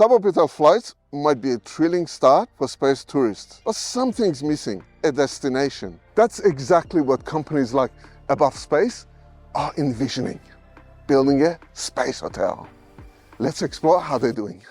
Suborbital flights might be a thrilling start for space tourists, but something's missing, a destination. That's exactly what companies like Above Space are envisioning, building a space hotel. Let's explore how they're doing.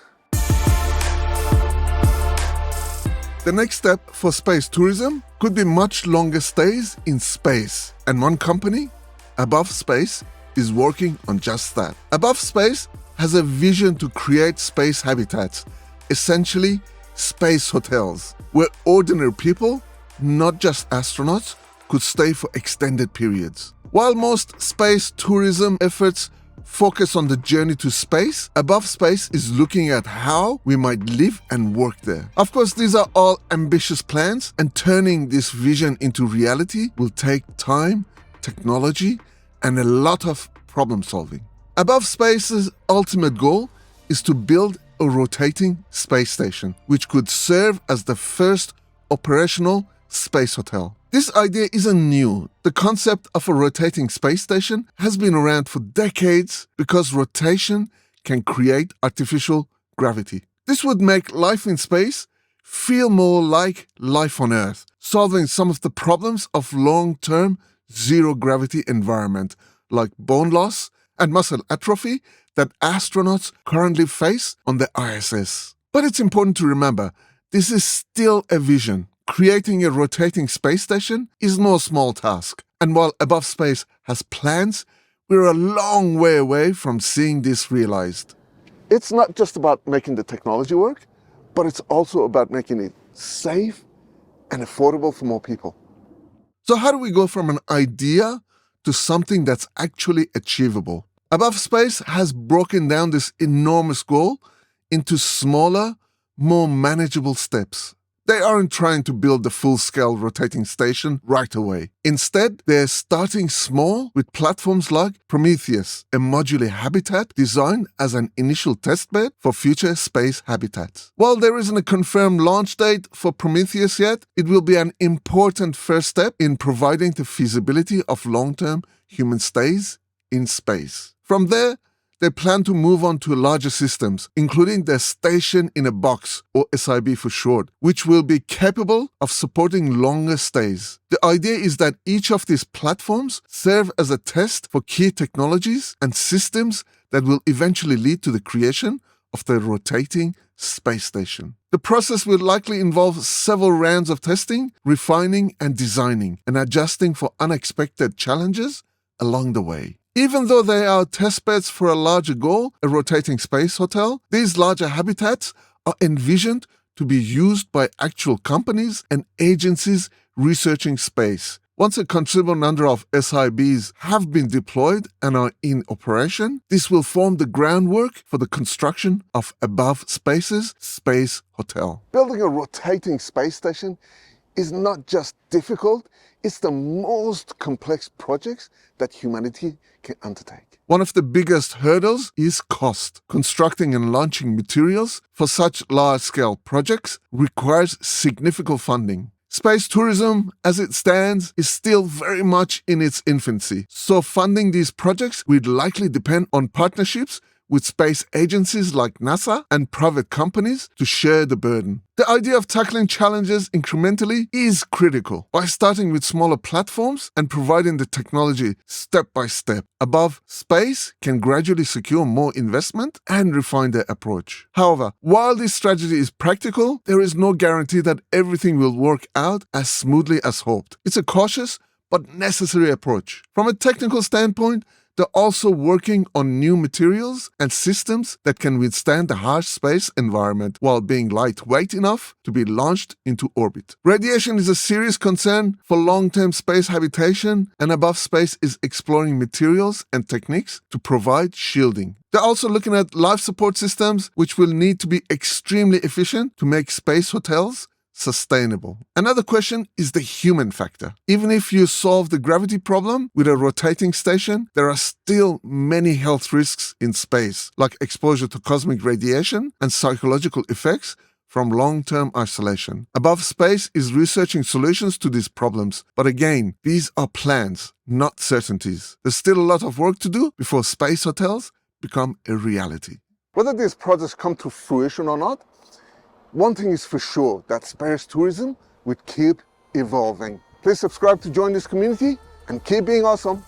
The next step for space tourism could be much longer stays in space, and one company, Above Space, is working on just that. Above Space has a vision to create space habitats, essentially space hotels, where ordinary people, not just astronauts, could stay for extended periods. While most space tourism efforts focus on the journey to space, Above Space is looking at how we might live and work there. Of course, these are all ambitious plans, and turning this vision into reality will take time, technology, and a lot of problem solving. Above Space's ultimate goal is to build a rotating space station, which could serve as the first operational space hotel. This idea isn't new. The concept of a rotating space station has been around for decades because rotation can create artificial gravity. This would make life in space feel more like life on Earth, solving some of the problems of long-term zero-gravity environment like bone loss and muscle atrophy that astronauts currently face on the ISS. But it's important to remember, this is still a vision. Creating a rotating space station is no small task. And while Above Space has plans, we're a long way away from seeing this realized. It's not just about making the technology work, but it's also about making it safe and affordable for more people. So how do we go from an idea to something that's actually achievable? Above Space has broken down this enormous goal into smaller, more manageable steps. They aren't trying to build the full-scale rotating station right away. Instead, they're starting small with platforms like Prometheus, a modular habitat designed as an initial testbed for future space habitats. While there isn't a confirmed launch date for Prometheus yet, it will be an important first step in providing the feasibility of long-term human stays in space. From there, they plan to move on to larger systems, including their Station in a Box, or SIB for short, which will be capable of supporting longer stays. The idea is that each of these platforms serve as a test for key technologies and systems that will eventually lead to the creation of the rotating space station. The process will likely involve several rounds of testing, refining, and designing, and adjusting for unexpected challenges along the way. Even though they are testbeds for a larger goal, a rotating space hotel, these larger habitats are envisioned to be used by actual companies and agencies researching space. Once a considerable number of SIBs have been deployed and are in operation, this will form the groundwork for the construction of Above Space's space hotel. Building a rotating space station is not just difficult, it's the most complex projects that humanity can undertake. One of the biggest hurdles is cost. Constructing and launching materials for such large-scale projects requires significant funding. Space tourism, as it stands, is still very much in its infancy, so funding these projects will likely depend on partnerships with space agencies like NASA and private companies to share the burden. The idea of tackling challenges incrementally is critical. By starting with smaller platforms and providing the technology step by step, Above Space can gradually secure more investment and refine their approach. However, while this strategy is practical, there is no guarantee that everything will work out as smoothly as hoped. It's a cautious but necessary approach. From a technical standpoint, they're also working on new materials and systems that can withstand the harsh space environment while being lightweight enough to be launched into orbit. Radiation is a serious concern for long-term space habitation, and Above Space is exploring materials and techniques to provide shielding. They're also looking at life support systems, which will need to be extremely efficient to make space hotels sustainable. Another question is the human factor. Even if you solve the gravity problem with a rotating station, there are still many health risks in space, like exposure to cosmic radiation and psychological effects from long-term isolation. Above Space is researching solutions to these problems, but again, these are plans, not certainties. There's still a lot of work to do before space hotels become a reality. Whether these projects come to fruition or not, one thing is for sure, that space tourism will keep evolving. Please subscribe to join this community and keep being awesome.